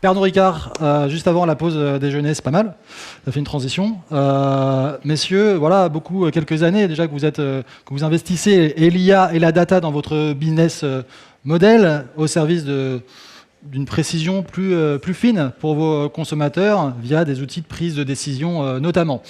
Pernod Ricard, juste avant la pause déjeuner, c'est pas mal. Ça fait une transition. Messieurs, voilà, quelques années déjà que vous investissez et l'IA et la data dans votre business model au service d'une précision plus fine pour vos consommateurs via des outils de prise de décision notamment.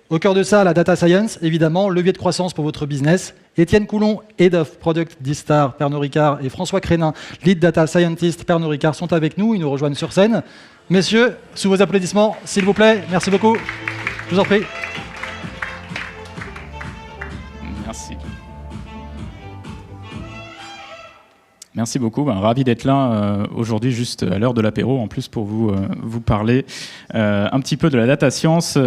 Au cœur de ça, la data science, évidemment, levier de croissance pour votre business. Étienne Coulon, Head of Product Distar, Pernod Ricard, et François Crénin, Lead Data Scientist, Pernod Ricard, sont avec nous. Ils nous rejoignent sur scène. Messieurs, sous vos applaudissements, s'il vous plaît. Merci beaucoup. Je vous en prie. Merci. Merci beaucoup. Ravi d'être là aujourd'hui, juste à l'heure de l'apéro, en plus pour vous parler un petit peu de la data science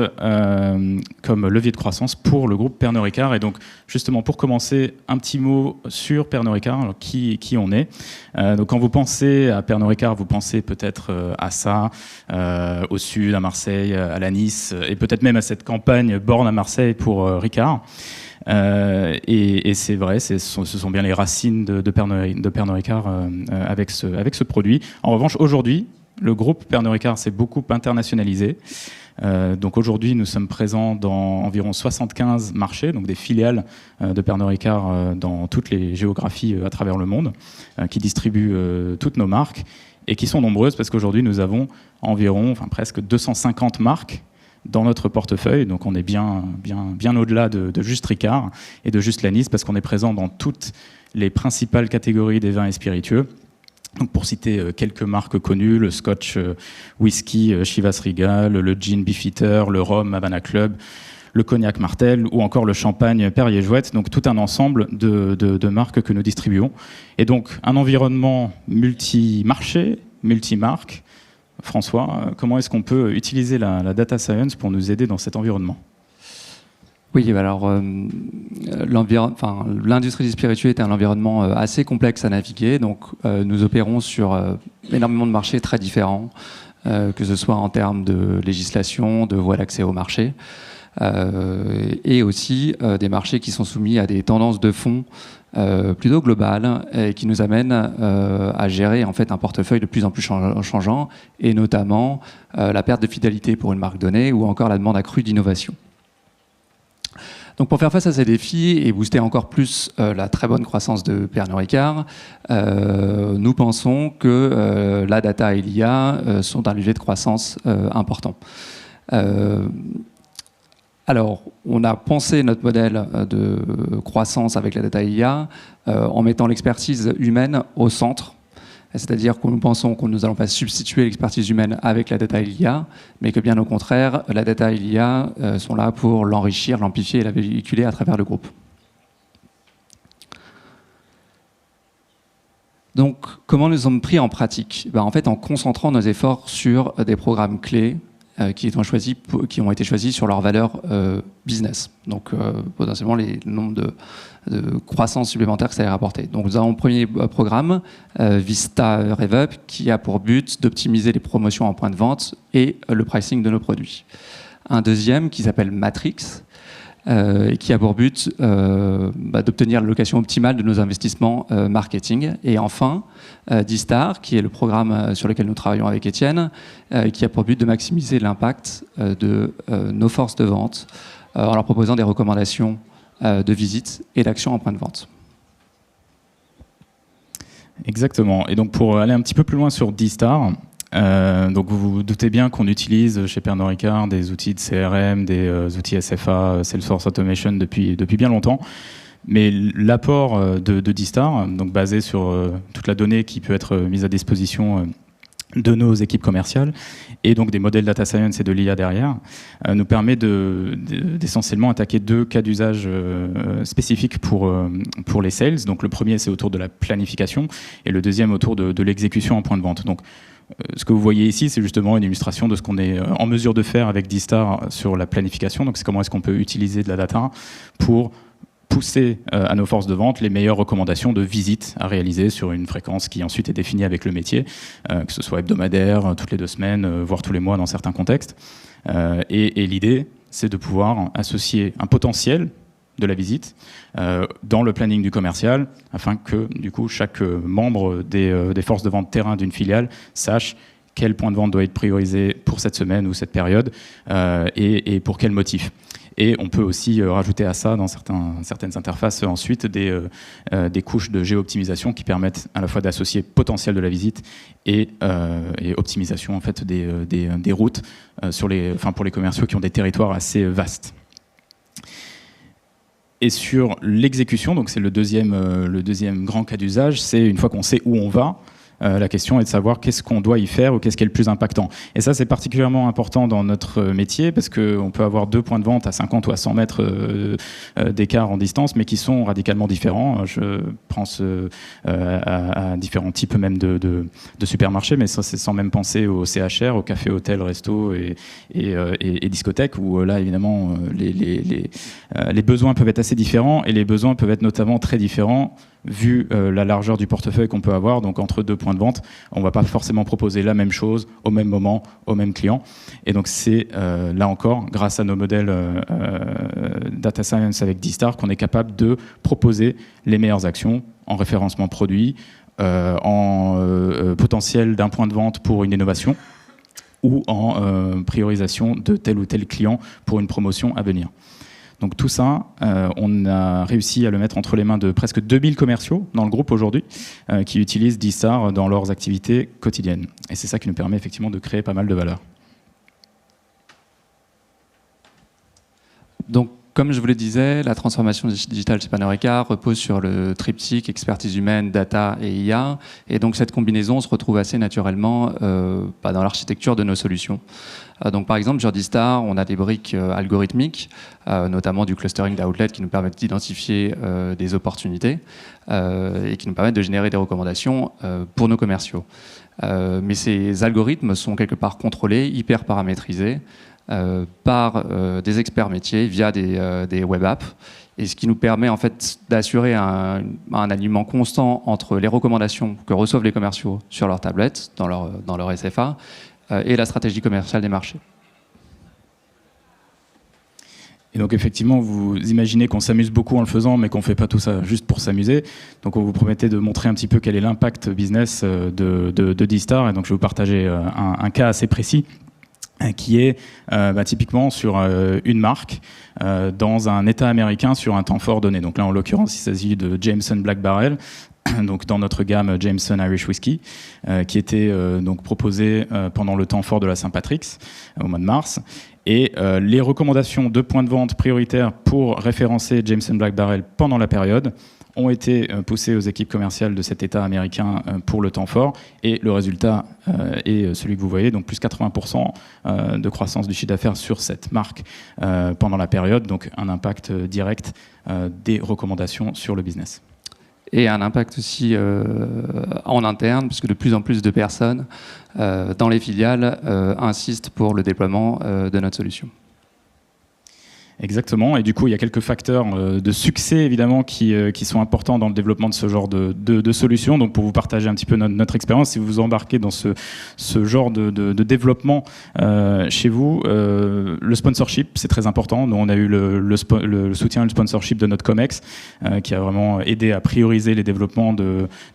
comme levier de croissance pour le groupe Pernod Ricard. Et donc, justement, pour commencer, un petit mot sur Pernod Ricard, alors qui on est. Donc, quand vous pensez à Pernod Ricard, vous pensez peut-être à ça, au sud, à Marseille, à la Nice, et peut-être même à cette campagne borne à Marseille pour Ricard. Et c'est vrai, ce sont bien les racines de Pernod Ricard avec ce produit. En revanche, aujourd'hui, le groupe Pernod Ricard s'est beaucoup internationalisé. Donc aujourd'hui, nous sommes présents dans environ 75 marchés, donc des filiales de Pernod Ricard dans toutes les géographies à travers le monde, qui distribuent toutes nos marques et qui sont nombreuses parce qu'aujourd'hui, nous avons presque 250 marques dans notre portefeuille, donc on est bien au-delà de juste Ricard et de juste l'anis, parce qu'on est présent dans toutes les principales catégories des vins et spiritueux. Donc pour citer quelques marques connues, le scotch whisky Chivas Regal, le gin Beefeater, le rhum Havana Club, le cognac Martell ou encore le champagne Perrier Jouët, donc tout un ensemble de marques que nous distribuons. Et donc un environnement multi-marché, multi-marque. François, comment est-ce qu'on peut utiliser la data science pour nous aider dans cet environnement ? Oui, alors l'industrie du spiritueux est un environnement assez complexe à naviguer. Donc, nous opérons sur énormément de marchés très différents, que ce soit en termes de législation, de voies d'accès au marché, et aussi des marchés qui sont soumis à des tendances de fond plutôt globales et qui nous amènent à gérer en fait un portefeuille de plus en plus changeant, et notamment la perte de fidélité pour une marque donnée ou encore la demande accrue d'innovation. Donc pour faire face à ces défis et booster encore plus la très bonne croissance de Pernod Ricard, nous pensons que la data et l'IA sont un levier de croissance important. Alors, on a pensé notre modèle de croissance avec la data et l'IA en mettant l'expertise humaine au centre. C'est-à-dire que nous pensons que nous n'allons pas substituer l'expertise humaine avec la data et l'IA, mais que bien au contraire, la data et l'IA sont là pour l'enrichir, l'amplifier et la véhiculer à travers le groupe. Donc, comment nous sommes pris en pratique ? En fait, en concentrant nos efforts sur des programmes clés qui ont été choisis sur leur valeur business. Donc, potentiellement, les nombres de croissance supplémentaires que ça allait rapporter. Donc, nous avons le premier programme, Vista RevUp, qui a pour but d'optimiser les promotions en point de vente et le pricing de nos produits. Un deuxième qui s'appelle Matrix, qui a pour but d'obtenir l'allocation optimale de nos investissements marketing. Et enfin, Distar, qui est le programme sur lequel nous travaillons avec Étienne, qui a pour but de maximiser l'impact de nos forces de vente en leur proposant des recommandations de visite et d'action en point de vente. Exactement. Et donc pour aller un petit peu plus loin sur Distar, donc vous vous doutez bien qu'on utilise chez Pernod Ricard des outils de CRM, des outils SFA, Salesforce Automation depuis bien longtemps. Mais l'apport de Distar, donc basé sur toute la donnée qui peut être mise à disposition de nos équipes commerciales et donc des modèles data science et de l'IA derrière, nous permet d'essentiellement attaquer deux cas d'usage spécifiques pour les sales. Donc le premier, c'est autour de la planification et le deuxième autour de l'exécution en point de vente. Donc ce que vous voyez ici, c'est justement une illustration de ce qu'on est en mesure de faire avec Distar sur la planification. Donc c'est comment est-ce qu'on peut utiliser de la data pour pousser à nos forces de vente les meilleures recommandations de visites à réaliser sur une fréquence qui ensuite est définie avec le métier, que ce soit hebdomadaire, toutes les 2 semaines, voire tous les mois dans certains contextes. Et l'idée, c'est de pouvoir associer un potentiel de la visite dans le planning du commercial, afin que du coup chaque membre des forces de vente terrain d'une filiale sache quel point de vente doit être priorisé pour cette semaine ou cette période et pour quel motif. Et on peut aussi rajouter à ça dans certaines interfaces ensuite des couches de géo-optimisation qui permettent à la fois d'associer potentiel de la visite et optimisation en fait des routes pour les commerciaux qui ont des territoires assez vastes. Et sur l'exécution, donc c'est le deuxième grand cas d'usage, c'est une fois qu'on sait où on va, la question est de savoir qu'est-ce qu'on doit y faire ou qu'est-ce qui est le plus impactant. Et ça, c'est particulièrement important dans notre métier parce qu'on peut avoir 2 points de vente à 50 ou à 100 mètres d'écart en distance, mais qui sont radicalement différents. Je pense à différents types même de supermarchés, mais ça, c'est sans même penser au CHR, au café, hôtel, resto et discothèque, où là, évidemment, les besoins peuvent être assez différents et les besoins peuvent être notamment très différents vu la largeur du portefeuille qu'on peut avoir. Donc entre 2 points de vente, on ne va pas forcément proposer la même chose au même moment, au même client. Et donc c'est là encore, grâce à nos modèles Data Science avec D-Star, qu'on est capable de proposer les meilleures actions en référencement produit, en potentiel d'un point de vente pour une innovation ou en priorisation de tel ou tel client pour une promotion à venir. Donc tout ça, on a réussi à le mettre entre les mains de presque 2000 commerciaux dans le groupe aujourd'hui qui utilisent D-Star dans leurs activités quotidiennes. Et c'est ça qui nous permet effectivement de créer pas mal de valeur. Donc, comme je vous le disais, la transformation digitale chez Pernod Ricard repose sur le triptyque expertise humaine, data et IA. Et donc cette combinaison se retrouve assez naturellement dans l'architecture de nos solutions. Donc par exemple, sur D-Star, on a des briques algorithmiques, notamment du clustering d'outlet qui nous permettent d'identifier des opportunités et qui nous permettent de générer des recommandations pour nos commerciaux. Mais ces algorithmes sont quelque part contrôlés, hyper paramétrisés, par des experts métiers via des web apps, et ce qui nous permet en fait d'assurer un alignement constant entre les recommandations que reçoivent les commerciaux sur leur tablette, dans leur SFA, et la stratégie commerciale des marchés. Et donc effectivement, vous imaginez qu'on s'amuse beaucoup en le faisant, mais qu'on ne fait pas tout ça juste pour s'amuser. Donc on vous promettait de montrer un petit peu quel est l'impact business de D-Star, et donc je vais vous partager un cas assez précis qui est typiquement sur une marque dans un État américain sur un temps fort donné. Donc là, en l'occurrence, il s'agit de Jameson Black Barrel, donc dans notre gamme Jameson Irish Whiskey, qui était donc proposé pendant le temps fort de la Saint-Patrick's au mois de mars. Et les recommandations de points de vente prioritaires pour référencer Jameson Black Barrel pendant la période ont été poussés aux équipes commerciales de cet État américain pour le temps fort. Et le résultat est celui que vous voyez, donc plus 80% de croissance du chiffre d'affaires sur cette marque pendant la période, donc un impact direct des recommandations sur le business. Et un impact aussi en interne, puisque de plus en plus de personnes dans les filiales insistent pour le déploiement de notre solution. Exactement, et du coup il y a quelques facteurs de succès évidemment qui sont importants dans le développement de ce genre de solutions. Donc pour vous partager un petit peu notre expérience, si vous vous embarquez dans ce genre de développement chez vous, le sponsorship c'est très important. Nous on a eu le soutien et le sponsorship de notre COMEX qui a vraiment aidé à prioriser les développements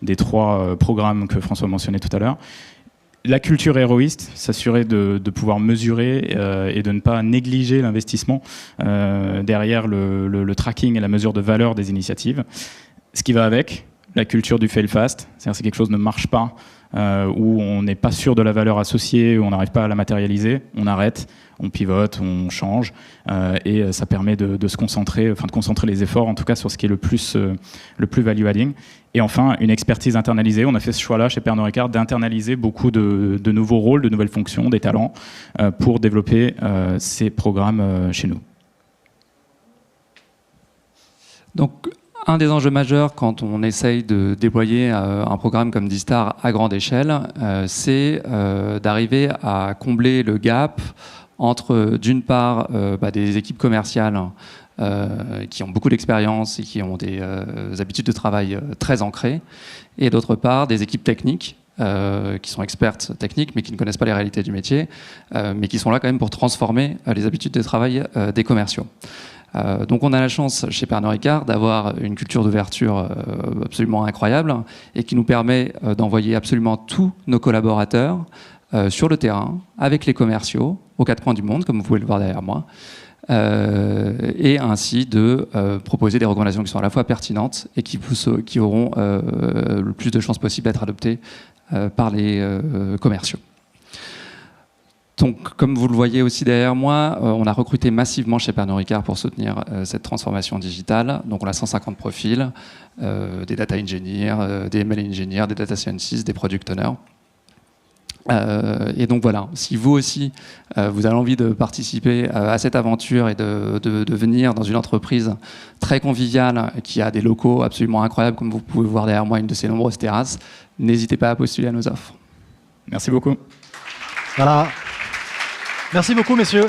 des 3 programmes que François mentionnait tout à l'heure. La culture héroïste, s'assurer de pouvoir mesurer et de ne pas négliger l'investissement derrière le tracking et la mesure de valeur des initiatives. Ce qui va avec, la culture du fail fast, c'est-à-dire si quelque chose ne marche pas, où on n'est pas sûr de la valeur associée, où on n'arrive pas à la matérialiser, on arrête, on pivote, on change, et ça permet de se concentrer, de concentrer les efforts, en tout cas sur ce qui est le plus value-adding. Et enfin, une expertise internalisée. On a fait ce choix-là chez Pernod Ricard d'internaliser beaucoup de nouveaux rôles, de nouvelles fonctions, des talents, pour développer ces programmes chez nous. Donc, un des enjeux majeurs quand on essaye de déployer un programme comme D-Star à grande échelle, c'est d'arriver à combler le gap entre, d'une part, des équipes commerciales qui ont beaucoup d'expérience et qui ont des habitudes de travail très ancrées, et d'autre part, des équipes techniques qui sont expertes techniques mais qui ne connaissent pas les réalités du métier, mais qui sont là quand même pour transformer les habitudes de travail des commerciaux. Donc on a la chance chez Pernod Ricard d'avoir une culture d'ouverture absolument incroyable et qui nous permet d'envoyer absolument tous nos collaborateurs sur le terrain, avec les commerciaux, aux quatre coins du monde, comme vous pouvez le voir derrière moi, et ainsi de proposer des recommandations qui sont à la fois pertinentes et qui auront le plus de chances possible d'être adoptées par les commerciaux. Donc, comme vous le voyez aussi derrière moi, on a recruté massivement chez Pernod Ricard pour soutenir cette transformation digitale. Donc, on a 150 profils, des data engineers, des ML engineers, des data scientists, des product owners. Et donc voilà, si vous aussi, vous avez envie de participer à cette aventure et de venir dans une entreprise très conviviale qui a des locaux absolument incroyables, comme vous pouvez voir derrière moi une de ces nombreuses terrasses, n'hésitez pas à postuler à nos offres. Merci beaucoup. Voilà. Merci beaucoup, messieurs.